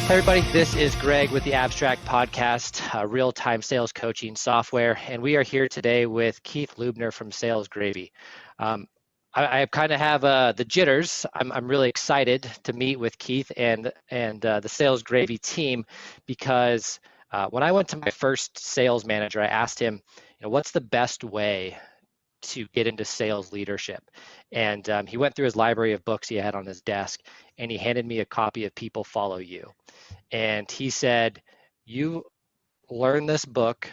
Hey everybody, this is Greg with the Abstract Podcast, real-time sales coaching software, and we are here today with Keith Lubner from Sales Gravy. I kind of have the jitters. I'm really excited to meet with Keith and the Sales Gravy team because when I went to my first sales manager, I asked him, what's the best way to get into sales leadership? And he went through his library of books he had on his desk, and he handed me a copy of People Follow You. And he said, you learn this book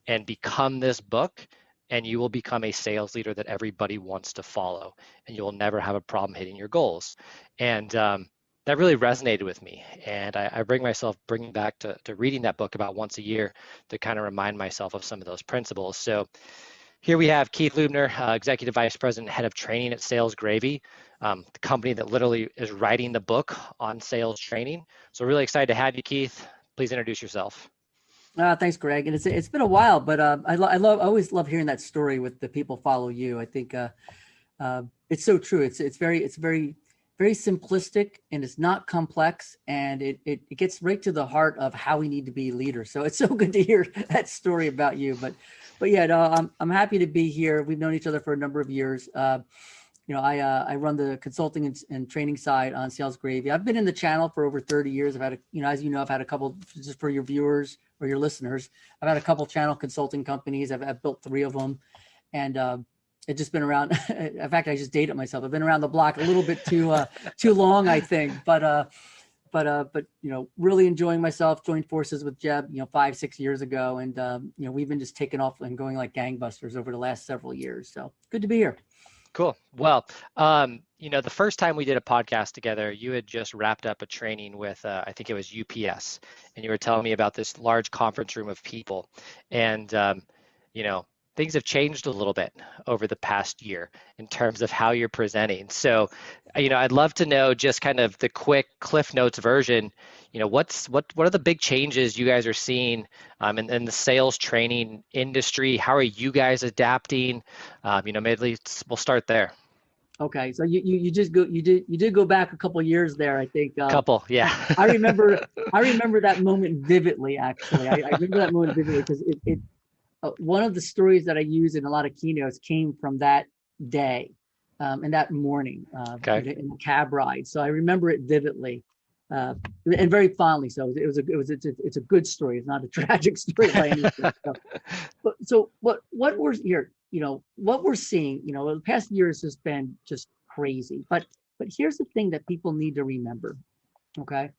and become this book, and you will become a sales leader that everybody wants to follow, and you will never have a problem hitting your goals. And that really resonated with me. And I bringing back to reading that book about once a year to kind of remind myself of some of those principles. So here we have Keith Lubner, Executive Vice President, Head of Training at Sales Gravy, the company that literally is writing the book on sales training. So really excited to have you, Keith. Please introduce yourself. Thanks, Greg. And it's been a while, but I always love hearing that story with the People Follow You. I think it's so true. It's very simplistic, and it's not complex, and it gets right to the heart of how we need to be leaders. So it's so good to hear that story about you. But yeah, no, I'm happy to be here. We've known each other for a number of years. I run the consulting and training side on Sales Gravy. I've been in the channel for over 30 years. I've had, as you know, I've had a couple, just for your viewers or your listeners, I've had a couple channel consulting companies. I've built 3 of them, and it's just been around. In fact, I just dated myself. I've been around the block a little bit too long, I think. But really enjoying myself. Joined forces with Jeb, 5-6 years ago, and we've been just taking off and going like gangbusters over the last several years. So good to be here. Cool. Well, the first time we did a podcast together, you had just wrapped up a training with, I think it was UPS, and you were telling me about this large conference room of people, and things have changed a little bit over the past year in terms of how you're presenting. So, I'd love to know just kind of the quick Cliff Notes version. What are the big changes you guys are seeing in the sales training industry? How are you guys adapting? Maybe we'll start there. Okay, so you did go back a couple of years there, I think. Couple, yeah. I remember that moment vividly. Actually, I remember that moment vividly because it one of the stories that I use in a lot of keynotes came from that day and that morning in the cab ride. So I remember it vividly and very fondly. So it's a good story. It's not a tragic story by any means. So what we're here, what we're seeing, the past year has just been just crazy. But here's the thing that people need to remember, okay?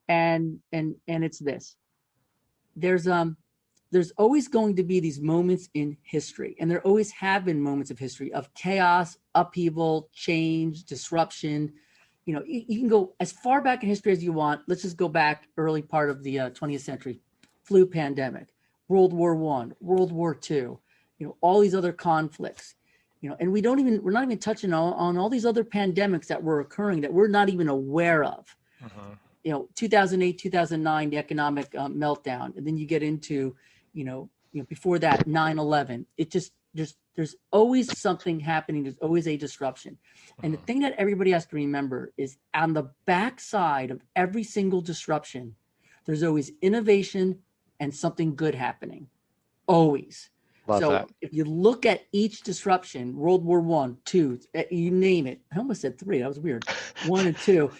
And it's this. There's always going to be these moments in history, and there always have been moments of history of chaos, upheaval, change, disruption. You can go as far back in history as you want. Let's just go back early part of the 20th century, flu pandemic, World War I, World War II, all these other conflicts, and we're not even touching on all these other pandemics that were occurring that we're not even aware of. 2008, 2009, the economic meltdown, and then you get into before that, 9/11. It just there's always something happening. There's always a disruption. And the thing that everybody has to remember is on the backside of every single disruption, there's always innovation and something good happening. Always. Love so that. If you look at each disruption, World War I, II, you name it. I almost said 3. That was weird. 1 and 2.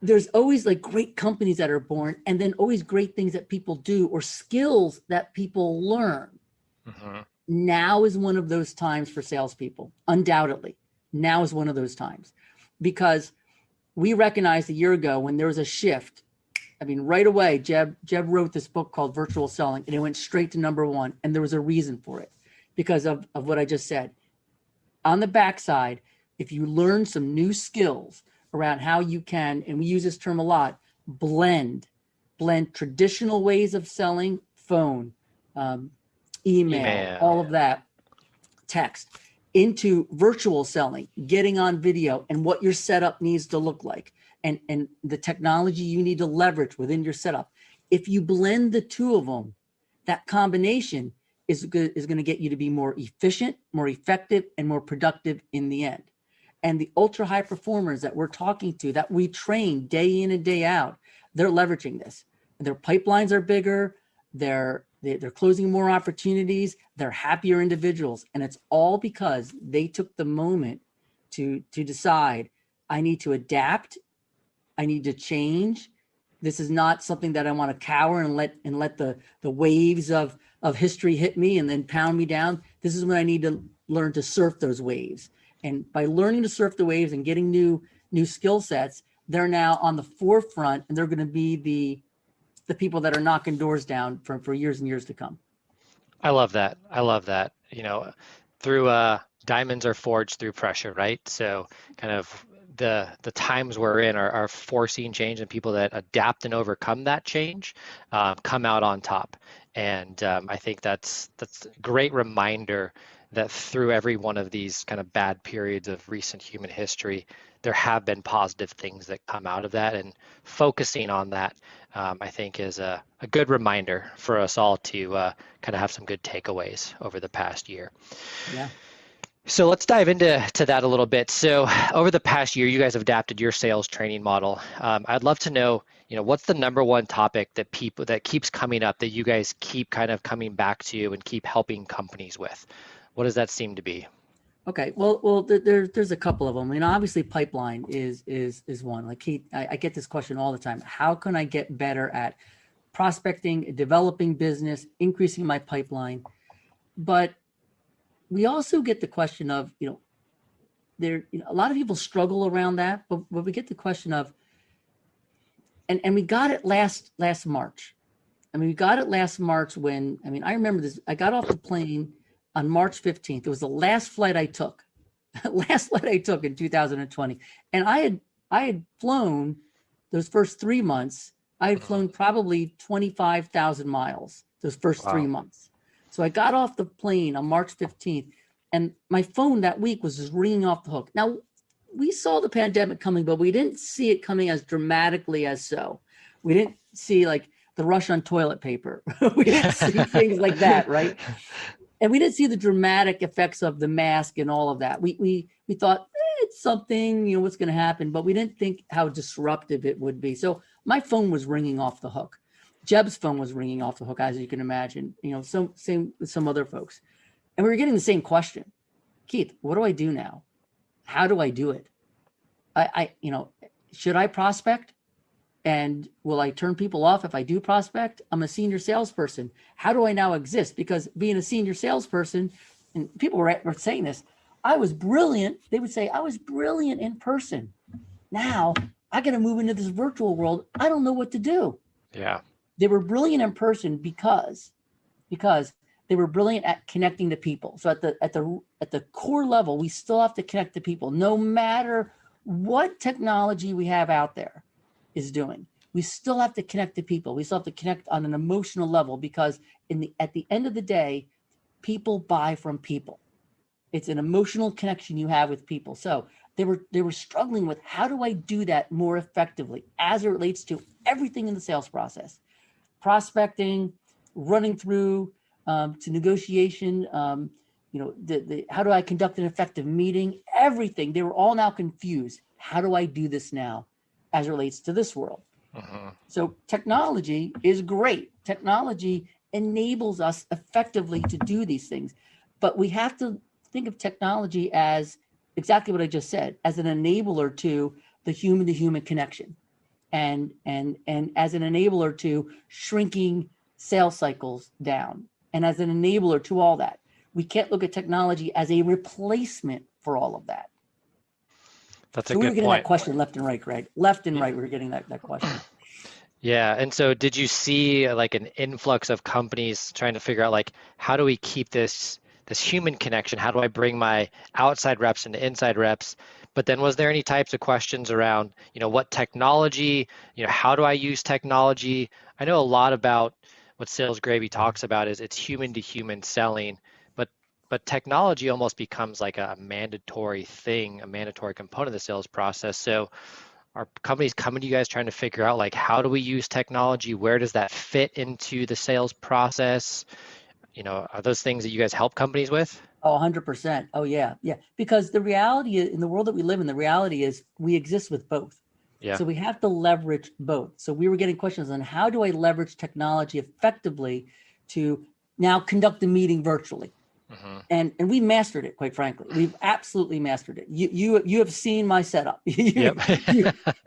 There's always like great companies that are born, and then always great things that people do or skills that people learn. Now is one of those times for salespeople, undoubtedly. Now is one of those times because we recognized a year ago when there was a shift. I mean, right away, Jeb wrote this book called Virtual Selling, and it went straight to number 1. And there was a reason for it because of what I just said. On the backside, if you learn some new skills around how you can, and we use this term a lot, blend traditional ways of selling, phone, email, all of that, text, into virtual selling, getting on video, and what your setup needs to look like, and the technology you need to leverage within your setup. If you blend the two of them, that combination is going to get you to be more efficient, more effective, and more productive in the end. And the ultra high performers that we're talking to, that we train day in and day out, they're leveraging this. Their pipelines are bigger. They're closing more opportunities. They're happier individuals. And it's all because they took the moment to decide, I need to adapt. I need to change. This is not something that I want to cower and let the waves of history hit me and then pound me down. This is when I need to learn to surf those waves. And by learning to surf the waves and getting new skill sets, they're now on the forefront, and they're going to be the people that are knocking doors down for years and years to come. I love that. I love that. Through diamonds are forged through pressure, right? So kind of the times we're in are forcing change, and people that adapt and overcome that change come out on top. And I think that's a great reminder that through every one of these kind of bad periods of recent human history, there have been positive things that come out of that, and focusing on that, I think, is a good reminder for us all to kind of have some good takeaways over the past year. Yeah. So let's dive into that a little bit. So over the past year, you guys have adapted your sales training model. I'd love to know, what's the number one topic that keeps coming up that you guys keep kind of coming back to and keep helping companies with? What does that seem to be? Okay. Well, there's a couple of them. Obviously pipeline is one. Like Keith, I get this question all the time. How can I get better at prospecting, developing business, increasing my pipeline? But we also get the question of, a lot of people struggle around that, but we get the question of, and we got it last March. We got it last March when, I remember this, I got off the plane on March 15th. It was the last flight I took in 2020. And I had flown those first 3 months. I had flown probably 25,000 miles those first 3 months. So I got off the plane on March 15th, and my phone that week was just ringing off the hook. Now, we saw the pandemic coming, but we didn't see it coming as dramatically as so. We didn't see like the rush on toilet paper. We didn't see things like that, right? And we didn't see the dramatic effects of the mask and all of that. We thought, it's something, what's going to happen, but we didn't think how disruptive it would be. So my phone was ringing off the hook. Jeb's phone was ringing off the hook, as you can imagine, same with some other folks. And we were getting the same question. Keith, what do I do now? How do I do it? Should I prospect? And will I turn people off if I do prospect? I'm a senior salesperson. How do I now exist? Because being a senior salesperson, and people were saying this, I was brilliant. They would say, I was brilliant in person. Now I got to move into this virtual world. I don't know what to do. Yeah. They were brilliant in person because they were brilliant at connecting to people. So at the core level, we still have to connect to people, no matter what technology we have out there is doing. We still have to connect to people. We still have to connect on an emotional level, because at the end of the day, people buy from people. It's an emotional connection you have with people. So they were struggling with, how do I do that more effectively as it relates to everything in the sales process? Prospecting, running through to negotiation, how do I conduct an effective meeting? Everything. They were all now confused. How do I do this now as it relates to this world? Uh-huh. So technology is great. Technology enables us effectively to do these things, but we have to think of technology as exactly what I just said, as an enabler to the human-to-human connection, and as an enabler to shrinking sales cycles down, and as an enabler to all that. We can't look at technology as a replacement for all of that. That's a so we good were getting point. that question left and right, Greg. Left and right, we were getting that question. Yeah. And so did you see like an influx of companies trying to figure out, like, how do we keep this human connection? How do I bring my outside reps into inside reps? But then was there any types of questions around, what technology, how do I use technology? I know a lot about what Sales Gravy talks about is it's human to human selling, but technology almost becomes like a mandatory thing, a mandatory component of the sales process. So are companies coming to you guys trying to figure out, like, how do we use technology? Where does that fit into the sales process? Are those things that you guys help companies with? Oh, 100%. Oh, yeah. Yeah. Because the reality is, in the world that we live in, the reality is we exist with both. Yeah. So we have to leverage both. So we were getting questions on how do I leverage technology effectively to now conduct the meeting virtually. Mm-hmm. And we mastered it, quite frankly. We've absolutely mastered it. You have seen my setup. Yep.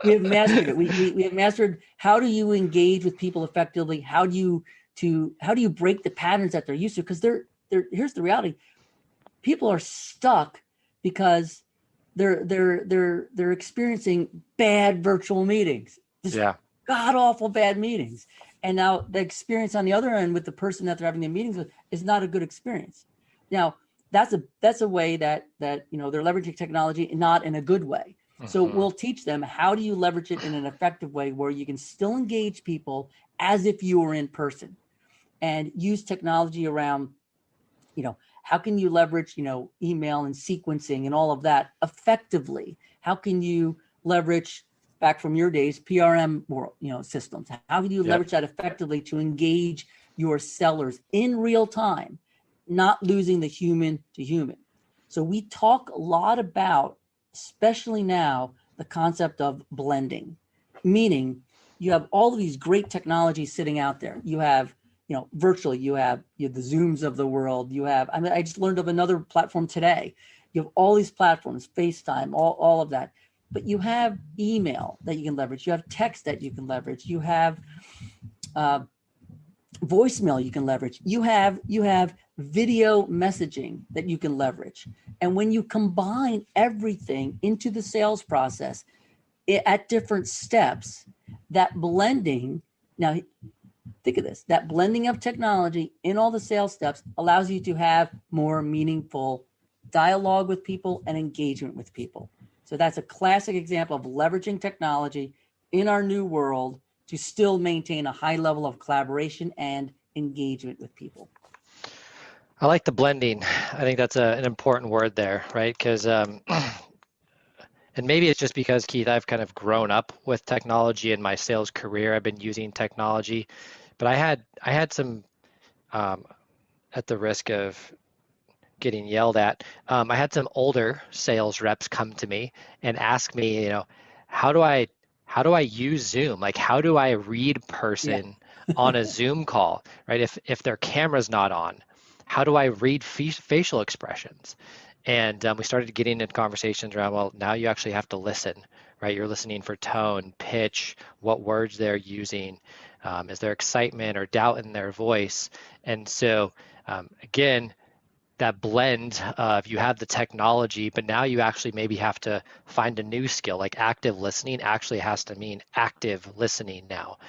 We have mastered it. We have mastered how do you engage with people effectively? How do you break the patterns that they're used to? Because here's the reality. People are stuck because they're experiencing bad virtual meetings. Just Yeah. god awful bad meetings. And now the experience on the other end with the person that they're having the meetings with is not a good experience. Now, that's a way that they're leveraging technology, not in a good way. So Mm-hmm. we'll teach them how do you leverage it in an effective way where you can still engage people as if you were in person, and use technology around, how can you leverage, email and sequencing and all of that effectively? How can you leverage, back from your days, PRM world, systems? How can you Yep. leverage that effectively to engage your sellers in real time, not losing the human to human? So we talk a lot about, especially now, the concept of blending, meaning you have all of these great technologies sitting out there. You have, virtually, you have the Zooms of the world. I just learned of another platform today. You have all these platforms, FaceTime, all of that. But you have email that you can leverage. You have text that you can leverage. You have voicemail you can leverage. You have video messaging that you can leverage. And when you combine everything into the sales process at different steps, that blending, now think of this, that blending of technology in all the sales steps allows you to have more meaningful dialogue with people and engagement with people. So that's a classic example of leveraging technology in our new world to still maintain a high level of collaboration and engagement with people. I like the blending. I think that's an important word there, right? Because and maybe it's just because, Keith, I've kind of grown up with technology in my sales career. I've been using technology, but I had some, at the risk of getting yelled at, I had some older sales reps come to me and ask me, how do I use Zoom? Like, how do I read person on a Zoom call, right? If their camera's not on, how do I read facial expressions? And we started getting into conversations around, well, now you actually have to listen, right? You're listening for tone, pitch, what words they're using. Is there excitement or doubt in their voice? And so, again, that blend of you have the technology, but now you actually maybe have to find a new skill. Like active listening actually has to mean active listening now.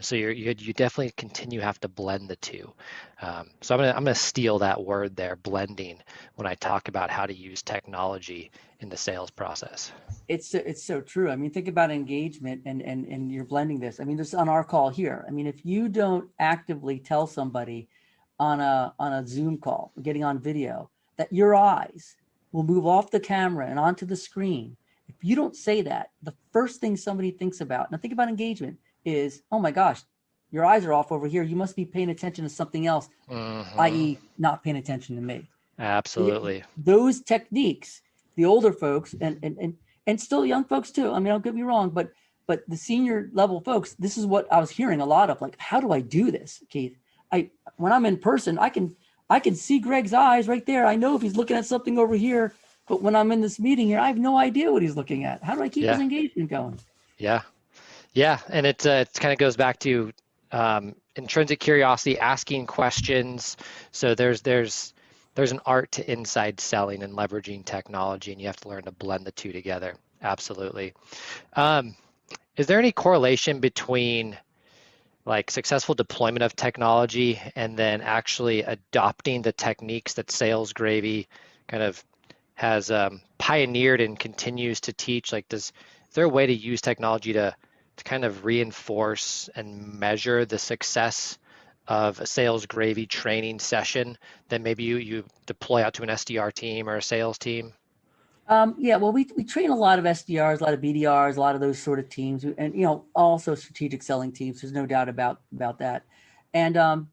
So you definitely have to blend the two. So I'm gonna steal that word there, blending, when I talk about how to use technology in the sales process. It's so true. I mean, think about engagement and you're blending this. I mean, this on our call here. I mean, if you don't actively tell somebody on a Zoom call, getting on video, that your eyes will move off the camera and onto the screen. If you don't say that, the first thing somebody thinks about, now think about engagement, is, oh my gosh, your eyes are off over here. You must be paying attention to something else, i.e. not paying attention to me. Absolutely. Those techniques, the older folks and still young folks too. I mean, don't get me wrong, but the senior level folks, this is what I was hearing a lot of, like, how do I do this, Keith? When I'm in person, I can see Greg's eyes right there. I know if he's looking at something over here, but when I'm in this meeting here, I have no idea what he's looking at. How do I keep his engagement going? Yeah. And it kind of goes back to intrinsic curiosity, asking questions. So there's an art to inside selling and leveraging technology, and you have to learn to blend the two together. Absolutely. Is there any correlation between like successful deployment of technology and then actually adopting the techniques that Sales Gravy kind of has pioneered and continues to teach? Like, is there a way to use technology to kind of reinforce and measure the success of a Sales Gravy training session that maybe you deploy out to an SDR team or a sales team? Well, we train a lot of SDRs, a lot of BDRs, a lot of those sort of teams, and also strategic selling teams. There's no doubt about that. And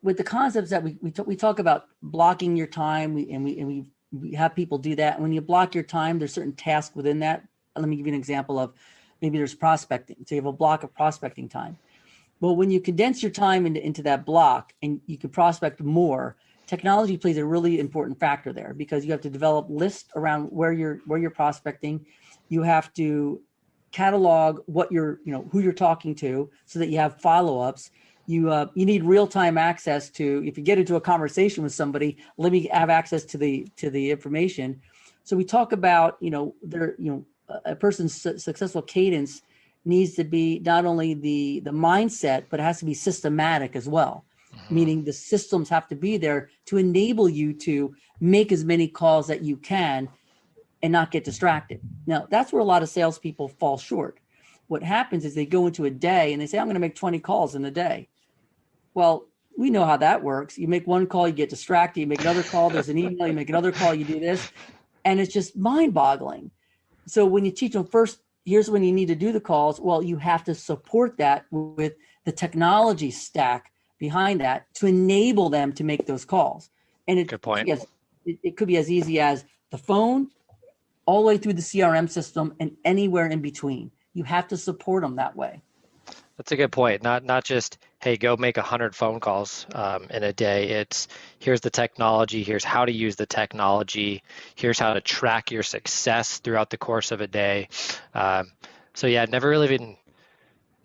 with the concepts that we talk about blocking your time, we have people do that. When you block your time, there's certain tasks within that let me give you an example of maybe there's prospecting. So you have a block of prospecting time. Well, when you condense your time into that block and you can prospect more, technology plays a really important factor there because you have to develop lists around where you're prospecting. You have to catalog what who you're talking to so that you have follow-ups. You need real-time access to, if you get into a conversation with somebody, let me have access to the information. So we talk about, a person's successful cadence needs to be not only the mindset, but it has to be systematic as well. Meaning the systems have to be there to enable you to make as many calls that you can and not get distracted. Now, that's where a lot of salespeople fall short. What happens is they go into a day and they say, I'm going to make 20 calls in a day. Well, we know how that works. You make one call, you get distracted. You make another call, there's an email, you make another call, you do this. And it's just mind-boggling. So when you teach them first, here's when you need to do the calls. Well, you have to support that with the technology stack behind that to enable them to make those calls. And Good point. It could be as easy as the phone, all the way through the CRM system, and anywhere in between. You have to support them that way. That's a good point. Not just, hey, go make 100 phone calls in a day. It's here's the technology, here's how to use the technology, here's how to track your success throughout the course of a day. So yeah, never really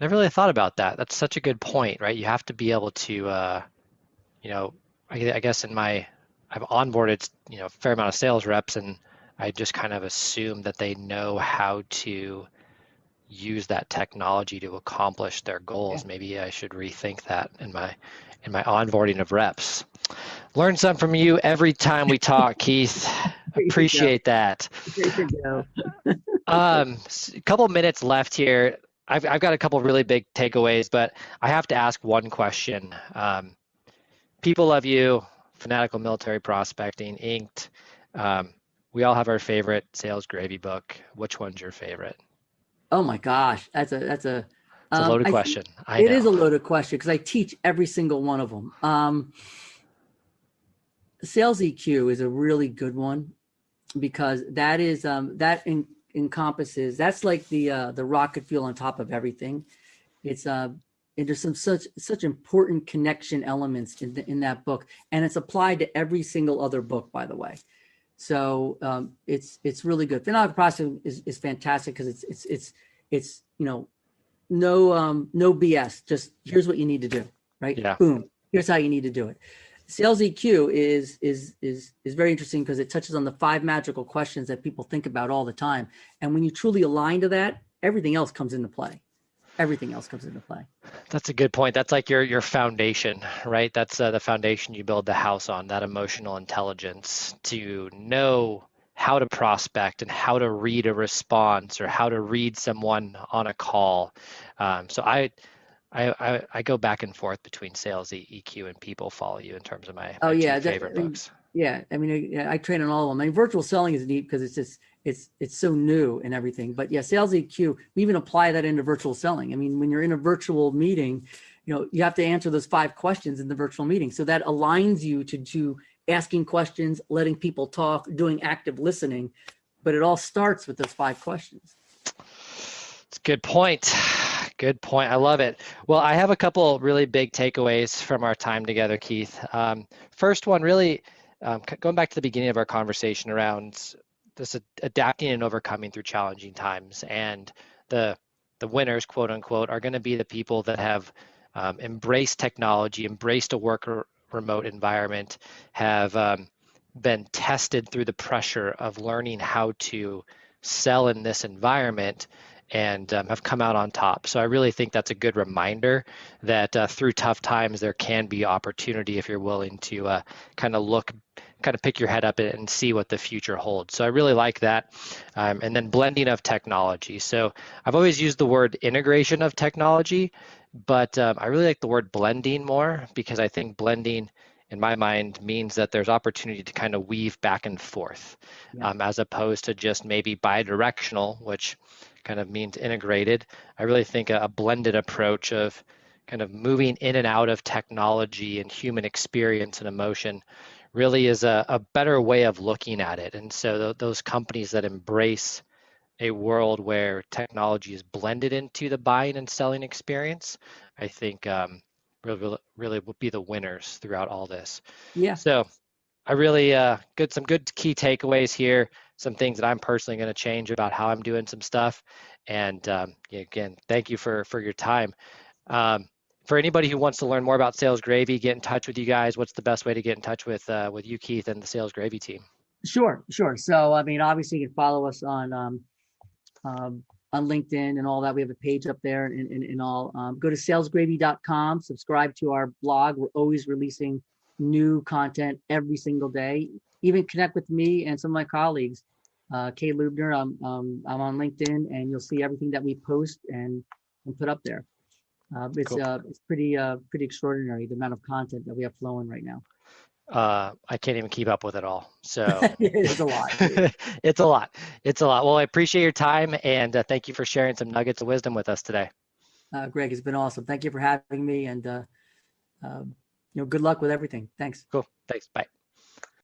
thought about that. That's such a good point, right? You have to be able to, I guess I've onboarded, a fair amount of sales reps, and I just kind of assume that they know how to use that technology to accomplish their goals. Yeah. Maybe I should rethink that in my onboarding of reps. Learn something from you every time we talk, Keith. Appreciate that. A couple minutes left here. I've got a couple really big takeaways, but I have to ask one question. People love you, Fanatical Military Prospecting, Inked. We all have our favorite sales gravy book. Which one's your favorite? Oh my gosh, that's a it's a loaded question. It is a loaded question because I teach every single one of them. Sales EQ is a really good one because that is that encompasses, that's like the rocket fuel on top of everything. It's there's some such important connection elements in that book, and it's applied to every single other book, by the way. So it's really good. Fanatical Prospecting is fantastic because it's no BS. Just here's what you need to do, right? Yeah. Boom. Here's how you need to do it. Sales EQ is very interesting because it touches on the 5 magical questions that people think about all the time. And when you truly align to that, everything else comes into play. Everything else comes into play. That's a good point. That's like your foundation, right? That's the foundation you build the house on, that emotional intelligence to know how to prospect and how to read a response or how to read someone on a call. So I go back and forth between sales EQ and people follow you in terms of my two favorite books. Yeah, I mean, I train on all of them. I mean, virtual selling is neat because it's just it's so new and everything. But yeah, sales EQ, we even apply that into virtual selling. I mean, when you're in a virtual meeting, you have to answer those 5 questions in the virtual meeting. So that aligns you to asking questions, letting people talk, doing active listening. But it all starts with those 5 questions. It's a good point. Good point. I love it. Well, I have a couple really big takeaways from our time together, Keith. First one, really going back to the beginning of our conversation around this adapting and overcoming through challenging times, and the winners, quote unquote, are going to be the people that have embraced technology, embraced a remote environment, have been tested through the pressure of learning how to sell in this environment, and have come out on top. So I really think that's a good reminder that through tough times, there can be opportunity if you're willing to kind of pick your head up and see what the future holds. So I really like that. And then blending of technology. So I've always used the word integration of technology, but I really like the word blending more because I think blending in my mind means that there's opportunity to kind of weave back and forth, as opposed to just maybe bidirectional, which kind of means integrated. I really think a blended approach of kind of moving in and out of technology and human experience and emotion really is a better way of looking at it. And so those companies that embrace a world where technology is blended into the buying and selling experience, I think really will be the winners throughout all this. Yeah, So I really some good key takeaways here, some things that I'm personally going to change about how I'm doing some stuff. And yeah, again, thank you for your time. Um, for anybody who wants to learn more about Sales Gravy, get in touch with you guys. What's the best way to get in touch with you, Keith, and the Sales Gravy team? sure, sure. So, I mean, obviously, you can follow us um, on LinkedIn and all that. We have a page up there and all. Go to salesgravy.com, subscribe to our blog. We're always releasing new content every single day. Even connect with me and some of my colleagues. Kay Lubner, I'm on LinkedIn, and you'll see everything that we post and put up there. Cool. It's pretty extraordinary the amount of content that we have flowing right now. I can't even keep up with it all. So It's a lot. it's a lot. It's a lot. Well, I appreciate your time and thank you for sharing some nuggets of wisdom with us today. Greg, it's been awesome. Thank you for having me, and good luck with everything. Thanks. Cool. Thanks. Bye.